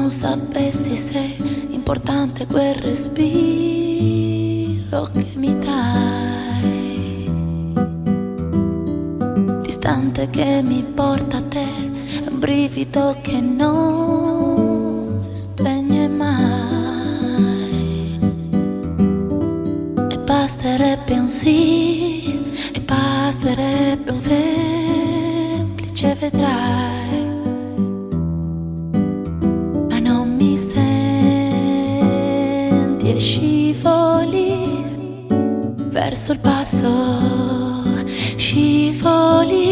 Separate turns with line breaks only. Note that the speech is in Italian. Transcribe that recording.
non sapessi se è importante quel respiro che mi dai, distante che mi porta a te, un brivido che non si spegne mai. E basterebbe un sì, e basterebbe un semplice vedrai. E scivoli verso il basso, scivoli